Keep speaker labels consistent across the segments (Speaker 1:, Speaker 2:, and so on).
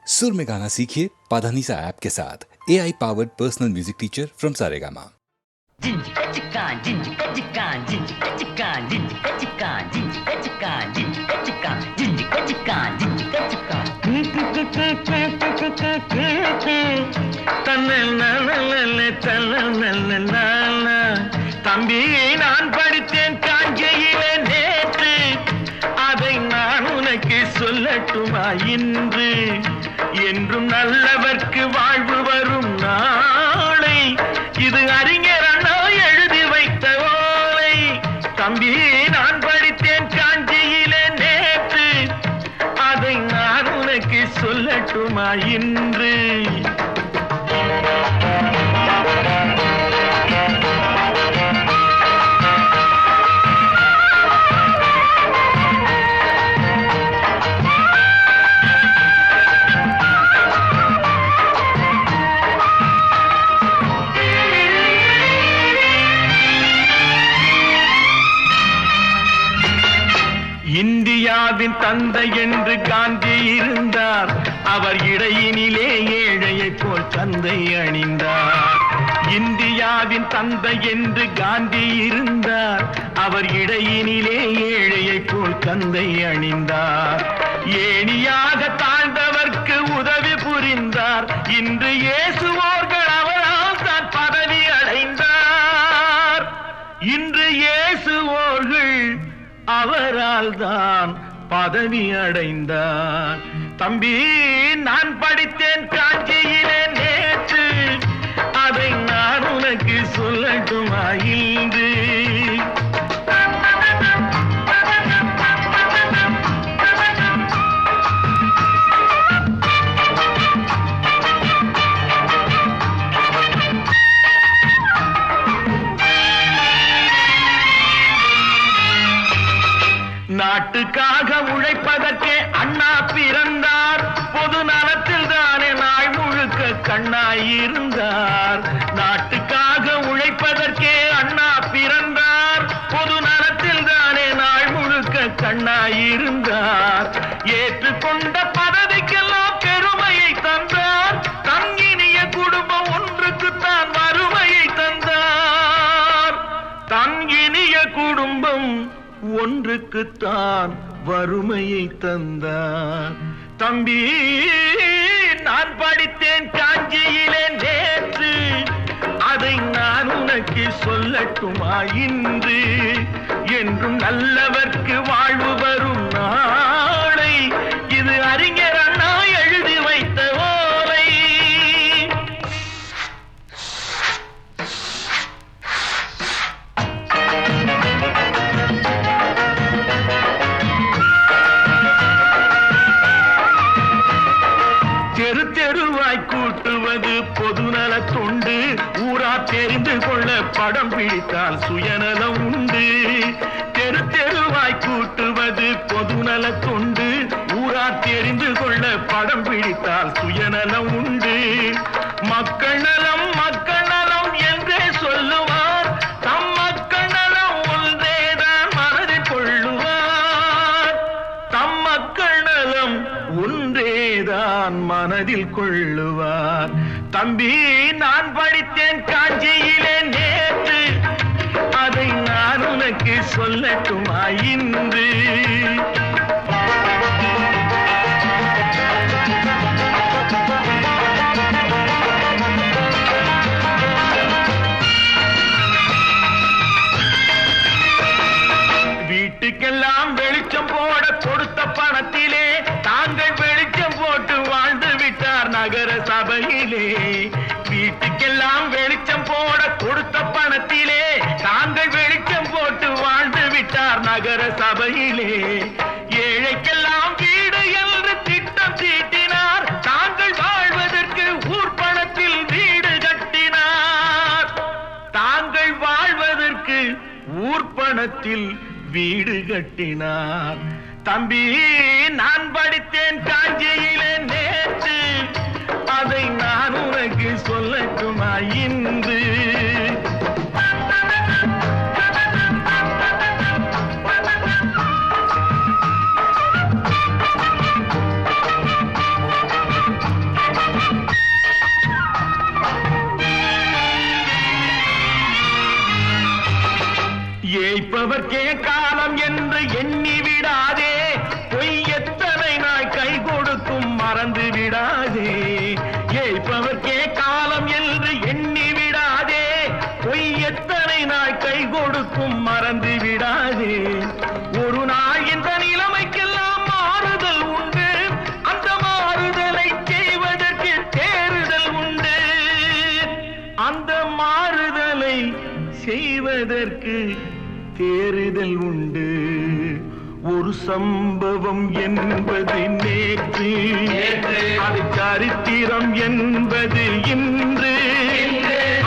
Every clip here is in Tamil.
Speaker 1: सुर में गाना सीखिए पाधानीसा ऐप के साथ AI powered personal music teacher from Saregama.
Speaker 2: தம்பி நான் படித்தேன் காஞ்சியிலே நேற்று, அதை நான் உனக்கு சொல்லட்டுமா இன்று? என்றும் நல்லவர்க்கு வாழ்வு வரும் நாளை, இது அறிஞர் அண்ணா எழுதி வைத்த ஓலை. தம்பி நான் படித்தேன் காஞ்சியிலே நேற்று, அதை நான் உனக்கு சொல்லட்டுமா இன்று? இந்தியாவின் தந்தை என்று காந்தி இருந்தார், அவர் இடையினிலே ஏழையை போல் தந்தை அணிந்தார். இந்தியாவின் தந்தை என்று காந்தி இருந்தார், அவர் இடையினிலே ஏழையை போல் தந்தை அணிந்தார். ஏணியாக தாழ்ந்தவர்க்கு உதவி புரிந்தார், இன்று இயேசுவோர்கள் அவரால் தான் பதவி அடைந்தார். இன்று இயேசுவோர்கள் அவரால் தான் பதவி அடைந்தார். தம்பி நான் படித்தேன் காஞ்சியிலே நேற்று, அதை நான் உனக்கு சொல்லட்டுமா இன்று? நாட்டுக்காக உழைப்பதற்கே அண்ணா பிறந்தார், பொது நலத்தில் தானே நாள் முழுக்க கண்ணாயிருந்தார். நாட்டுக்காக உழைப்பதற்கே அண்ணா பிறந்தார், பொது நலத்தில் தானே நாள் முழுக்க கண்ணாயிருந்தார். ஏற்றுக்கொண்ட பதவிக்கெல்லாம் பெருமையை தந்தார், தங்கினிய குடும்பம் ஒன்றுக்குத்தான் வறுமையை தந்தார். தங்கினிய குடும்பம் ஒன்றுக்குத்தான் வறுமையை தந்தார். தம்பி நான் படித்தேன் காஞ்சியிலே நேற்று, அதை நான் உனக்கு சொல்லட்டுமா இன்று? என்றும் நல்லவர்க்கு வாழ்வு வரும் நாளை, இது அறிஞர் அண்ணா எழுதி வைத்த ஓலை. தெரு தெருவாய் கூட்டுவது பொதுநல தொண்டு, ஊரா தெரிந்து கொள்ள படம் பிடித்தால் சுயநலம் உண்டு. தெரு தெருவாய் கூட்டுவது பொதுநல தொண்டு, ஊரா தெரிந்து கொள்ள படம் பிடித்தால் சுயநலம் உண்டு. மக்கள் நலம் மக்கள் நலம் என்றே சொல்லுவார், தம் மக்கள் நலம் ஒன்றேதான் மனதில் கொள்ளுவார். தம் மக்கள் நலம் ஒன்றேதான் மனதில் கொள்ளுவார். தம்பி நான் படித்தேன் காஞ்சியிலே நேற்று, அதை நான் உனக்கு சொல்லட்டுமா இன்று? வீட்டுக்கெல்லாம் வெளிச்சம் போட கொடுத்த பணத்திலே தாங்கள் வெளிச்சம் போட்டு வாழ்ந்து விட்டார் நகர சபையிலே. வீட்டுக்கெல்லாம் வெளிச்சம் போட கொடுத்த பணத்திலே தாங்கள் வெளிச்சம் போட்டு வாழ்ந்து விட்டார் நகர சபையிலே. ஏழைக்கெல்லாம் வீடு என்று திட்டம் தீட்டினார், தாங்கள் வாழ்வதற்கு ஊர்பணத்தில் வீடு கட்டினார். தாங்கள் வாழ்வதற்கு ஊர்பணத்தில் வீடு கட்டினார். தம்பி நான் படித்தேன் காஞ்சியிலே நேற்று, அதை நான் உனக்கு சொல்லட்டுமா இன்று? எதற்கு தேறுதல் உண்டு. ஒரு சம்பவம் என்பது நேற்று, அது சரித்திரம் என்பது இன்று,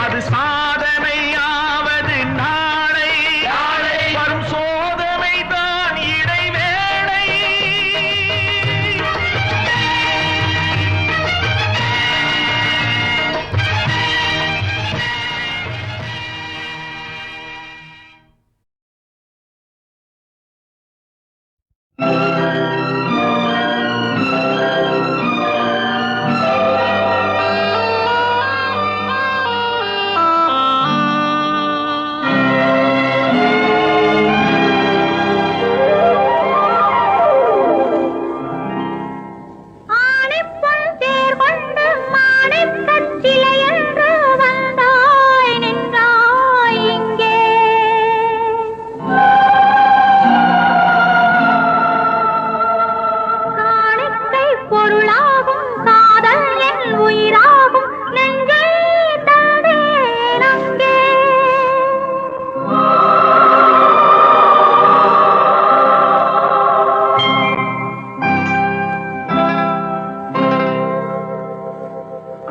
Speaker 2: அது சாதனையாவது நாளை, வரும் சோதனை தான் இடைவேளை.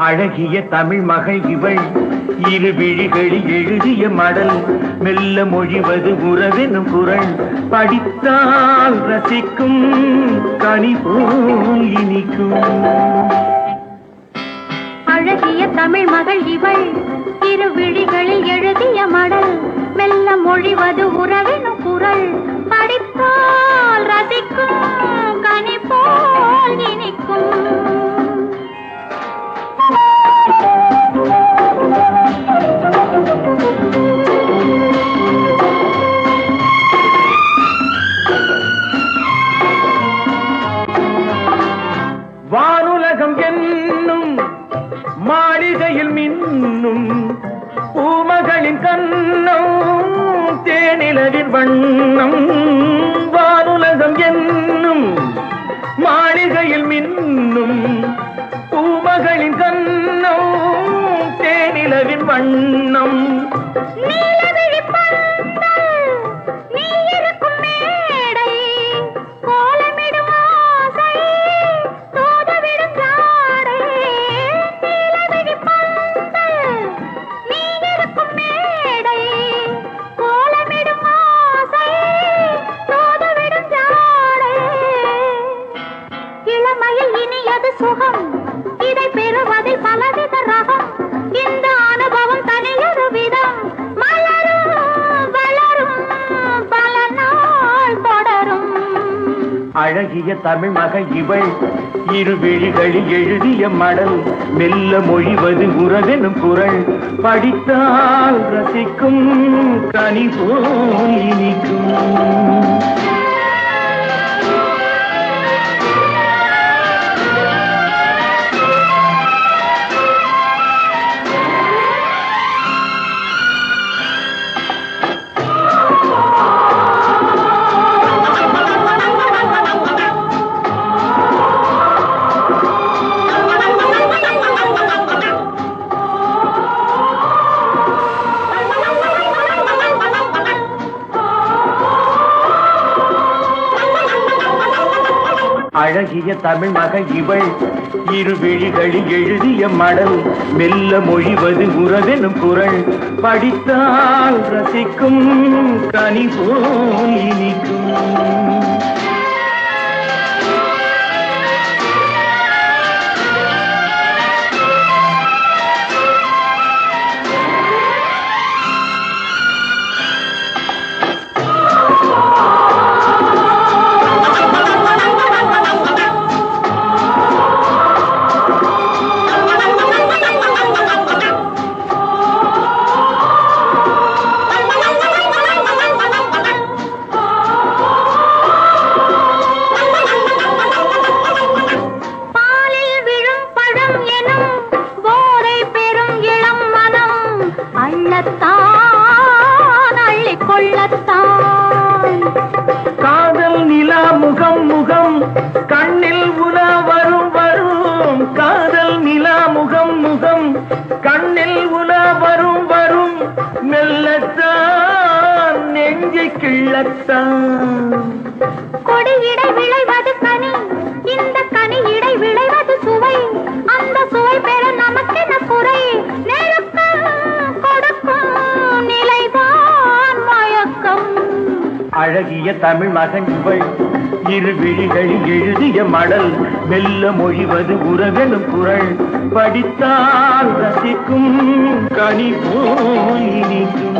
Speaker 2: அழகிய தமிழ் மகள் இவள், இரு விழிகளில் எழுதிய மடல், மெல்ல மொழிவது உறவெனும் குரல், படித்தால் ரசிக்கும் கனி போல் இனிக்கும்.
Speaker 3: அழகிய தமிழ் மகள் இவள், இரு விழிகளில் எழுதிய மடல், மெல்ல மொழிவது உறவெனும் குரல், படித்தால் ரசிக்கும் கனி போல் இனிக்கும்.
Speaker 2: வானுலகம் என்னும் மாளிகையில் மின்னும் பூமகளின் கண்ணம், தேனிலவின் வண்ணம். வானுலகம் என்னும் மாளிகையில் மின்னும் பூமகளின் கண்ணம், தேனிலவின் வண்ணம்.
Speaker 3: சுகம் இதை பெறுவதில் பலவித ரகம், இந்த அனுபவம் தனியொரு விதம், மலரும் வளரும் பல நாள் தொடரும்.
Speaker 2: அழகிய தமிழ் மகள் இவள், இரு விழிகளில் எழுதிய மடல், மெல்ல மொழிவது உறவெனும் குரல், படித்தால் ரசிக்கும் கனி போல் இனிக்கும். அழகிய தமிழ் மகள் இவள், இரு விழிகளில் எழுதிய மடல், மெல்ல மொழிவது உறவெனும் குரல், படித்தால் ரசிக்கும் கனி போல் இனிக்கும். கொள்ளத்தான்.
Speaker 3: கொடியிடை விளைவது கனி, இந்த கனியிடை விளைவது சுவை. அந்த சுவை பெற நமக்கென குறை? நெருக்கம் கொடுக்கும் நிலைதான் மயக்கம்.
Speaker 2: அழகிய தமிழ் மகன் இவள், இரு விழிகளில் எழுதிய மடல், மெல்ல மொழிவது உறவெனும் குரல். படித்தால் ரசிக்கும் கனி போல் இனிக்கும்.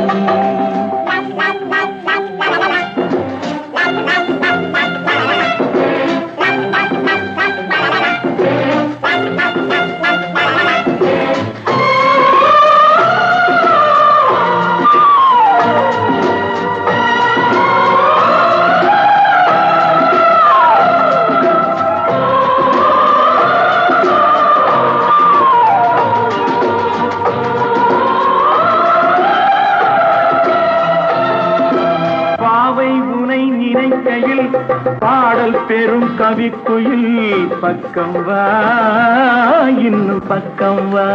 Speaker 2: பாடல் பெரும் கவிக்குயில் பக்கம் வா, இன்னும் பக்கம் வா.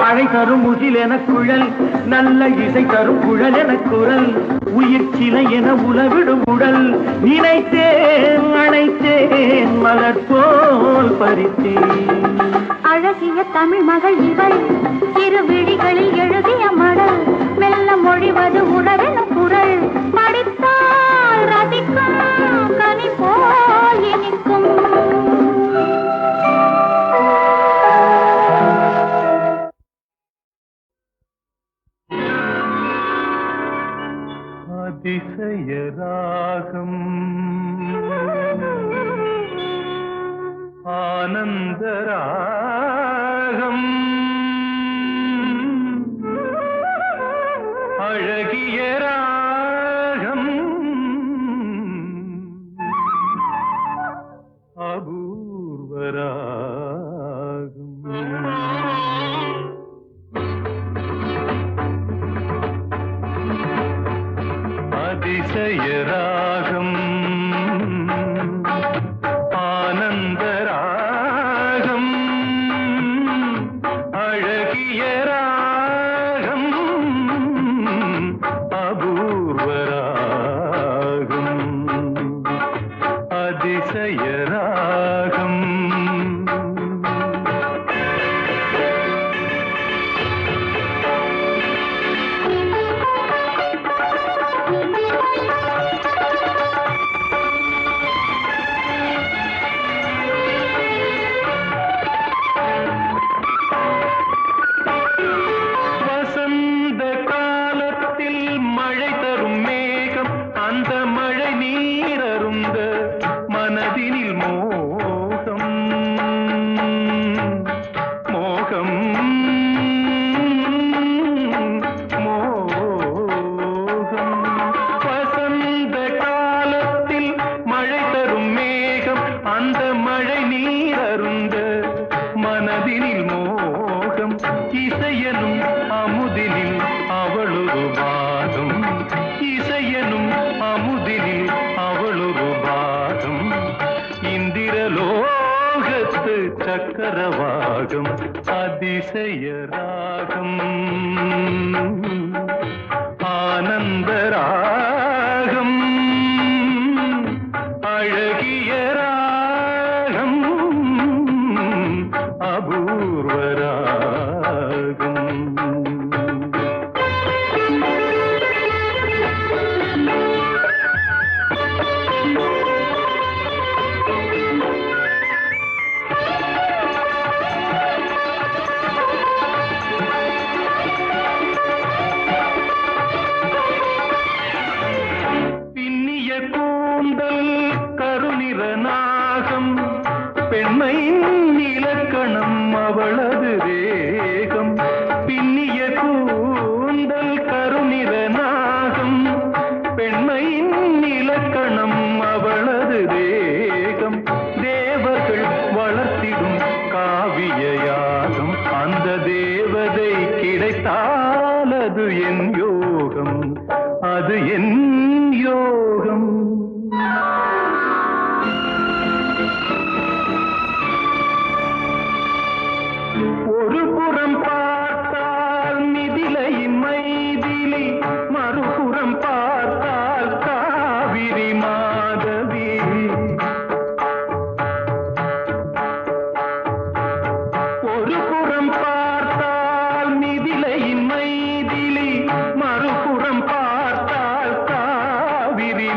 Speaker 2: மழை தரும் முகில் என குழல், நல்ல இசை தரும் குழல் என குரல். உயிர் சிலை என உலவிடும் உடல், நினைத்தேன் அணைத்தேன் மலர் போல் பறித்தேன்.
Speaker 3: அழகிய தமிழ் மகள் இவள், இரு விழிகளில் எழுதிய மடல், மெல்ல மொழிவது உறவெனும் குரல். படித்தால் ரசிக்கும் கனி போல் இனிக்கும்.
Speaker 2: அதிசய ராகம் ஆனந்த ராகம், அழகிய ராகம் அபூர்வ ராகம். அதிசய ராகம் ஆனந்த ராகம், அழகிய ராகம் அபூர்வ ராகம். அதிசய ராகம். சக்கரவாகம் அதிசய ராகம் ஆனந்த ராகம் அழகிய ராகம் அபூர்வ ராகம். பெண்மையின் இலக்கணம் அவளது வேகம், பின்னிய கூந்தல் கருநிற நாகம். பெண்மையின் இலக்கணம் அவளது வேகம், தேவர்கள் வளர்த்திடும் காவிய யாகம். அந்த தேவதை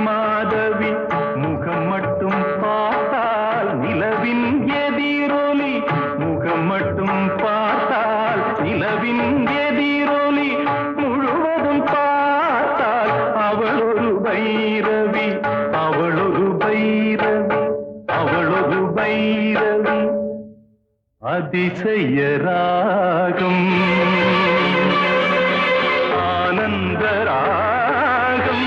Speaker 2: மாதவி முகம் மட்டும் பார்த்தால் நிலவின் எதிரொலி முகம் மட்டும் பார்த்தால் நிலவின் எதிரொலி முழுவதும் பார்த்தால் அவள் ஒரு பைரவி அவள் ஒரு பைரவி அவள் ஒரு பைரவி அதிசய ராகம் ஆனந்த ராகம்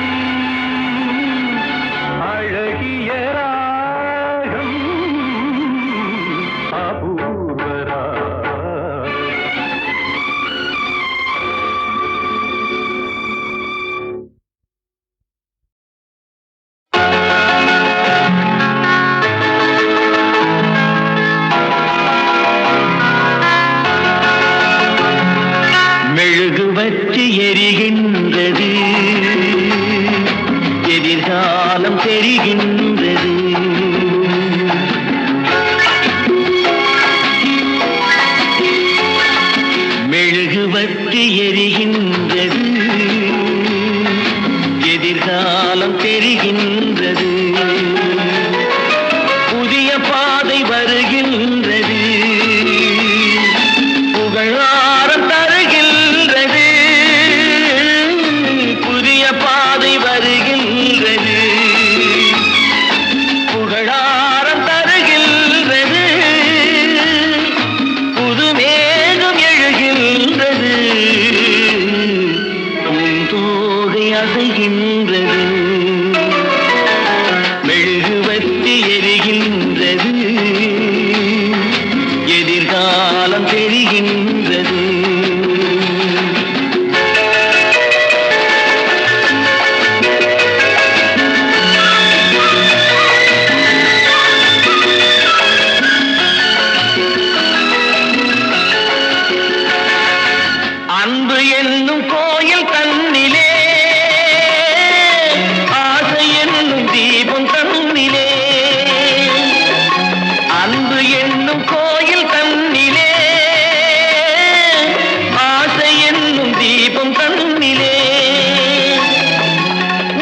Speaker 2: அழகிய ராகம் அபூர்வ ராகம். மெழுகு வச்சு எரிகின்றது எதிர்காலம் தெரிகின்றது மெழுகு வச்சு எரிகின்றது எதிர்காலம் தெரிகின்றது புதிய பாதை வருகின்றது புகழாரம் தருகின்றது புதிய பாதை வருகின்றது புகழாரம் தருகின்றது புதுமேகம் எழுகின்றது பூந்தோகை அசைகின்றது மெழுகுவர்த்தி எரிகின்றது எதிர்காலம் தெரிகின்றது அன்பு என்னும் கோயில் தன்னிலே ஆசை என்னும் தீபம் தன்னிலே அன்பு என்னும் கோயில் தன்னிலே ஆசை என்னும் தீபம் தன்னிலே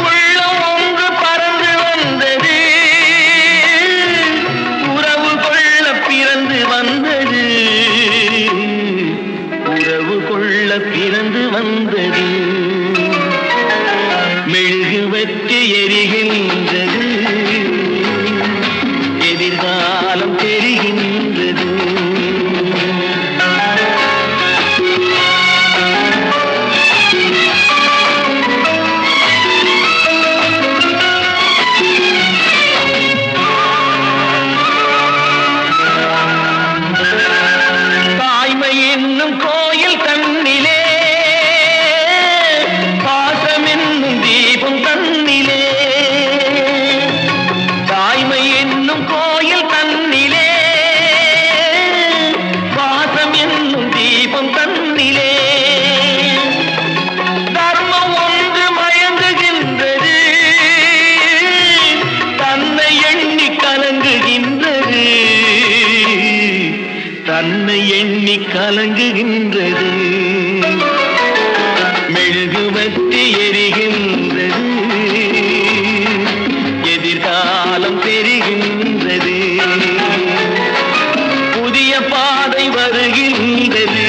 Speaker 2: உள்ளம் ஒன்று பறந்து வந்தது உறவு கொள்ள பிறந்து வந்தது உறவு கொள்ள பிறந்து வந்தது மெழுகு வச்சு எரிகின்றது எதிர்காலம் தெரிகின்றது தாய்மை என்னும் கோயில் தன்னிலே பாசம் என்னும் தீபம் தன்னிலே தாய்மை என்னும் கோயில் தன்னிலே பாசம் என்னும் தீபம் தன்னிலே தர்மம் ஒன்று மயங்குகின்றது தன்னை எண்ணி கலங்குகின்றது தன்னை எண்ணி கலங்குகின்றது மெழுகுவர்த்தி எரிகின்றது எதிர்காலம் தெரிகின்றது புதிய பாதை வருகின்றது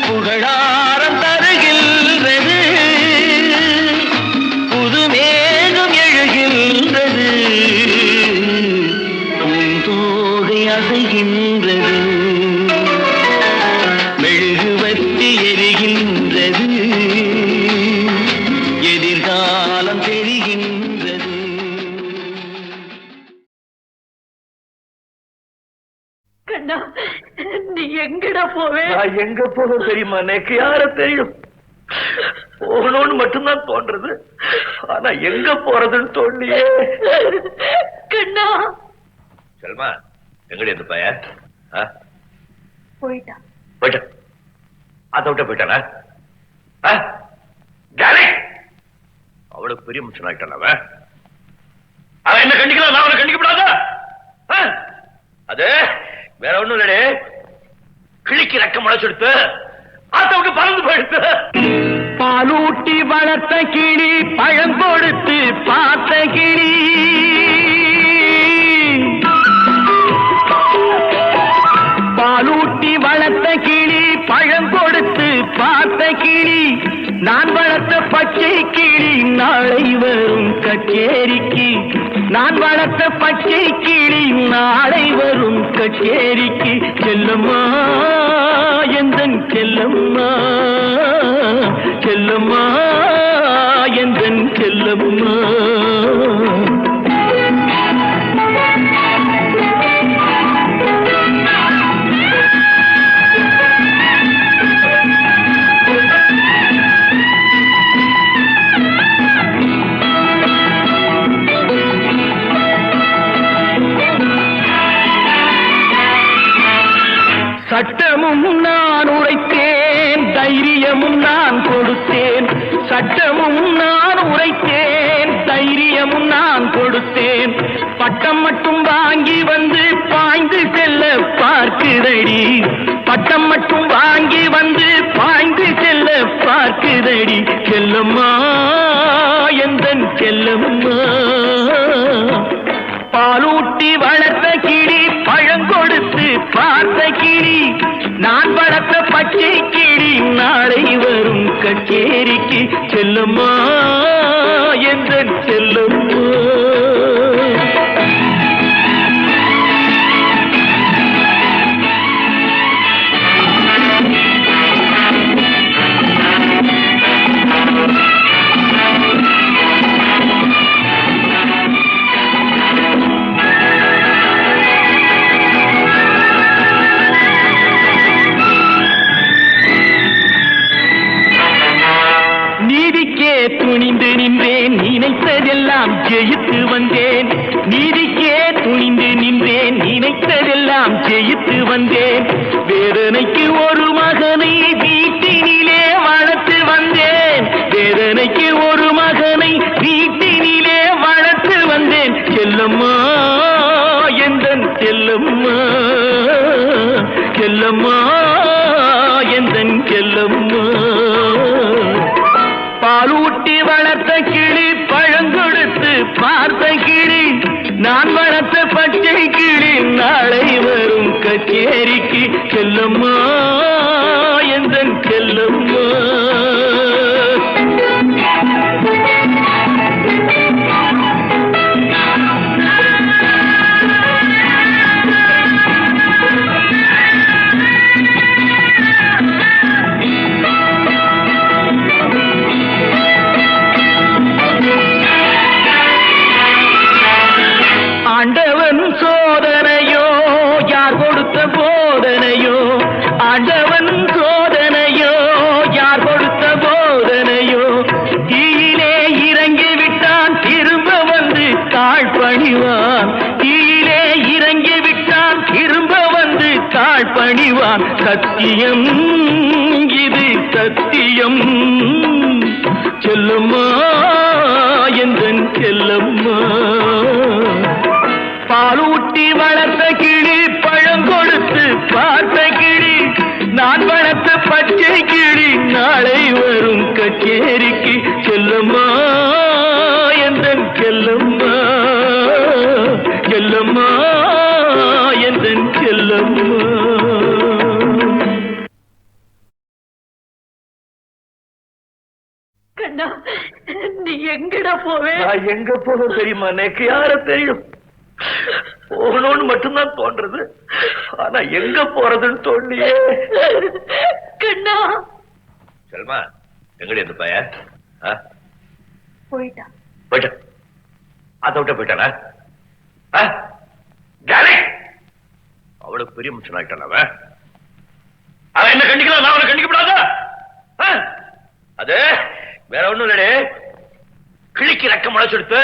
Speaker 2: புகழாரம் தருகின்றது புதுமேகம் எழுகின்றது பூந்தோகை அசைகின்றது மெழுகுவர்த்தி எரிகின்றது எதிர்காலம் தெரிகின்றது
Speaker 4: கண்ணா நீ எங்கடா போவே?
Speaker 2: நான் எங்க போகணும் தெரியுமா? எனக்கு யார தெரியும்? போகணும்னு மட்டும்தான் தோன்றது. ஆனா எங்க போறதுன்னு தோண்டியே.
Speaker 4: கண்ணா
Speaker 2: செல்மா எங்கடி அந்த பைய?
Speaker 4: போயிட்டான்.
Speaker 2: போயிட்டான். அதை விட்ட போயிட்டானா? அவ்வளவு பெரிய மனுஷன் ஆயிட்டான் அவன். அவன் என்ன கண்டிக்கலாம், நான் அவனை கண்டிக்கப்படாத? அது வேற ஒண்ணும் இல்லடே, கிழிக்கு ரக்கம் முளைச்செடுத்து ஆத்த விட்டு பறந்து போயிடுத்து. பாலூட்டி வளர்த்த கிளி பழம் கொடுத்து பார்த்த கிளி பாலூட்டி வளர்த்த கிளி பழம் கொடுத்து பார்த்த கிளி நான் வளர்த்த பச்சை கிளி நாளை வரும் கச்சேரிக்கு நான் வளர்த்த பச்சை கிளி நாளை வரும் கச்சேரிக்கு செல்லம்மா எந்தன் செல்லம்மா செல்லம்மா எந்தன் செல்லம்மா சட்டமும் நான் உரைத்தேன் தைரியமும் நான் கொடுத்தேன் சட்டமும் நான் உரைத்தேன் தைரியமும் நான் கொடுத்தேன் பட்டம் மட்டும் வாங்கி வந்து பாய்ந்து செல்ல பார்க்குதடி பட்டம் மட்டும் வாங்கி வந்து பாய்ந்து செல்ல பார்க்குதடி செல்லம்மா எந்தன் செல்லம்மா பாலூட்டி வளர்த்த கிளி பழம் கொடுத்து பார்த்த கிளி நான் வளர்த்த பச்சை கிளி நாளை வரும் கச்சேரிக்கு செல்லம்மா எந்தன் செல்லம்மா துணிந்து நின்றேன் நினைத்ததெல்லாம் ஜெயித்து வந்தேன் நீதிக்கே துணிந்து நின்றேன் நினைத்ததெல்லாம் ஜெயித்து வந்தேன் வேதனைக்கு ஒரு மகனை வீட்டினிலே வளர்த்து வந்தேன் வேதனைக்கு ஒரு மகனை வீட்டினிலே வளர்த்து வந்தேன் செல்லம்மா எந்தன் செல்லம்மா செல்லம்மா எந்தன் செல்லம்மா பாலூட்டி வளர்த்த கிளி பழங்கொடுத்து பார்த்த கிளி நான் வளர்த்த பச்சை கிளி நாளை வரும் கச்சேரிக்கு செல்லம்மா எந்தன் செல்லம்மா ஆண்டவன் சோதனையோ யார் கொடுத்த போதனையோ ஆண்டவன் சோதனையோ யார் கொடுத்த போதனையோ தீயிலே இறங்கி விட்டான் திரும்ப வந்து தாழ் பணிவான் தீயிலே இறங்கி விட்டான் திரும்ப வந்து தாழ் பணிவான் சத்தியம் இது சத்தியம் செல்லம்மா எந்தன் செல்லம்மா பாலூட்டி வளர்த்த கிளி பழம் கொடுத்து பார்த்த கிளி நான் வளர்த்த பச்சை கிளி நாளை வரும் கச்சேரிக்கு செல்லம்மா எந்தன் செல்லம்மா செல்லம்மா எந்தன் செல்லம்மா
Speaker 4: கண்ணா நீ எங்கடா போவே
Speaker 2: நான் எங்க போகணும் தெரியுமா எனக்கு யார தெரியும் போகணும்னு மட்டும்தான் தோன்றது ஆனா எங்க போறதுன்னு தோண்டியே
Speaker 4: கண்ணா
Speaker 2: செல்மா எங்கடி அந்த பையன்
Speaker 4: போயிட்டான்
Speaker 2: போயிட்டான் அதை விட்ட போயிட்டானா அவளுக்கு பெரிய மனுஷன் ஆகிட்டான் அவன் என்ன கண்டிக்கலாம் நான் அவனை கண்டிக்கப்படாத அது வேற ஒண்ணும் இல்லடே கிழிக்கு ரெக்க முளைச்செடுத்து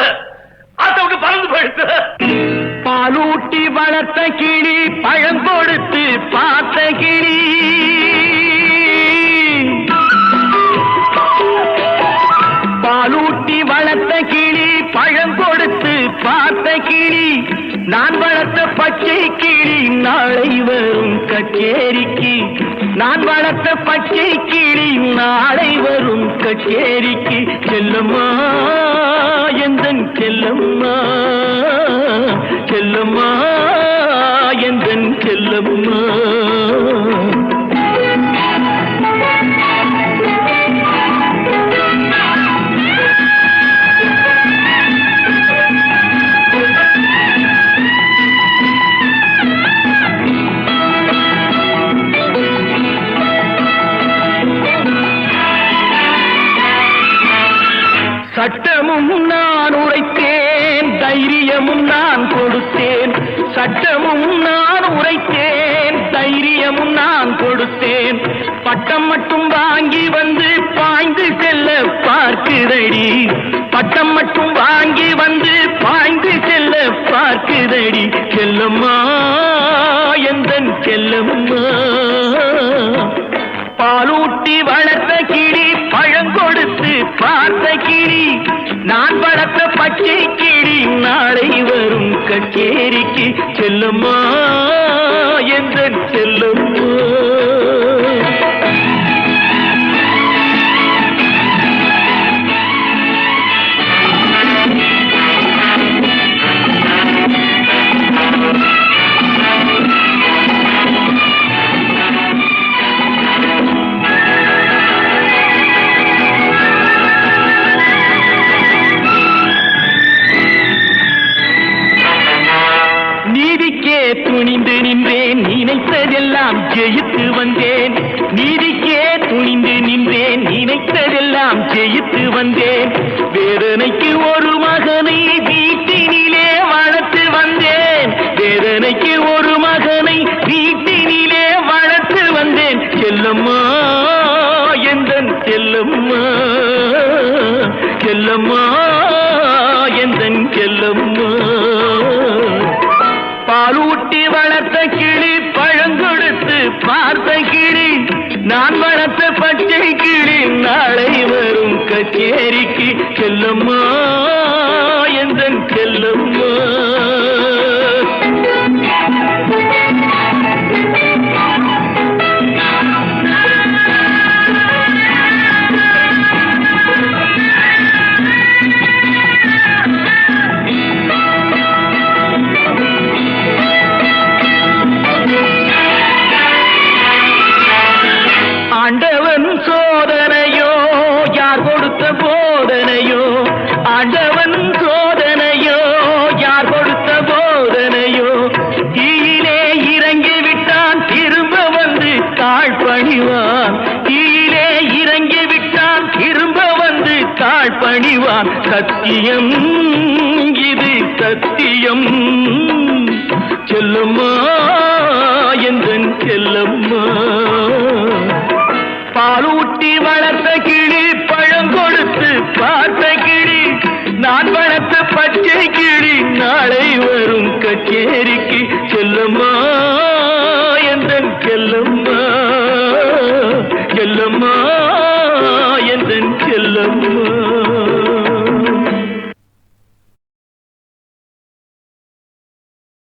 Speaker 2: ஆத்த விட்டு பறந்து போயிடுத்து பாலூட்டி வளர்த்த கிளி பழம் கொடுத்து பார்த்த கிளி பாலூட்டி வளர்த்த கிளி பழம் கொடுத்து பார்த்த கிளி நான் வளர்த்த பச்சை கிளி நாளை வரும் கச்சேரிக்கு நான் வளர்த்த பச்சை கிளி நாளை வரும் கச்சேரிக்கு செல்லம்மா எந்தன் செல்லம்மா செல்லம்மா எந்தன் செல்லம்மா சட்டமும் நான் உரைத்தேன் தைரியமும் நான் கொடுத்தேன் சட்டமும் நான் உரைத்தேன் தைரியமும் நான் கொடுத்தேன் பட்டம் மட்டும் வாங்கி வந்து பாய்ந்து செல்ல பார்க்குதடி பட்டம் மட்டும் வாங்கி வந்து பாய்ந்து செல்ல பார்க்குதடி செல்லம்மா எந்தன் செல்லம்மா பாலூட்டி வளர்த்த கிளி பழங்கொடுத்து பார்த்த கிளி நான் வளர்த்த பச்சை கிளி நாளை வரும் கச்சேரிக்கு செல்லம்மா எந்தன் செல்லம்மா துணிந்து நின்றேன் நினைத்ததெல்லாம் ஜெயித்து வந்தேன் நீதிக்கே துணிந்து நின்றேன் நினைத்ததெல்லாம் ஜெயித்து வந்தேன் வேதனைக்கு ஒரு மகனை வீட்டினிலே வளர்த்து வந்தேன் வேதனைக்கு ஒரு மகனை வீட்டினிலே வளர்த்து வந்தேன் செல்லம்மா எந்தன் செல்லம்மா செல்லம்மா எந்தன் செல்லம்மா பாலூட்டி வளர்த்த கிளி பழங்கொடுத்து பார்த்த கிளி நான் வளர்த்த பச்சை கிளி நாளை வரும் கச்சேரிக்கு செல்லம்மா எந்தன் செல்லம்மா ஆண்டவன் சோதனையோ யார் கொடுத்த போதனையோ ஆண்டவன் சோதனையோ யார் கொடுத்த போதனையோ தீயிலே இறங்கி விட்டான் திரும்ப வந்து தாழ் பணிவான் தீயிலே இறங்கி விட்டான் திரும்ப வந்து தாழ் பணிவான் சத்தியம் இது சத்தியம் செல்லம்மா எந்தன் செல்லம்மா பாலூட்டி வளர்த்த கிளி பழங்கொடுத்து பார்த்த கிளி நான் வளர்த்த பச்சை கிளி நாளை வரும் கச்சேரிக்கு செல்லம்மா எந்தன் செல்லம்மா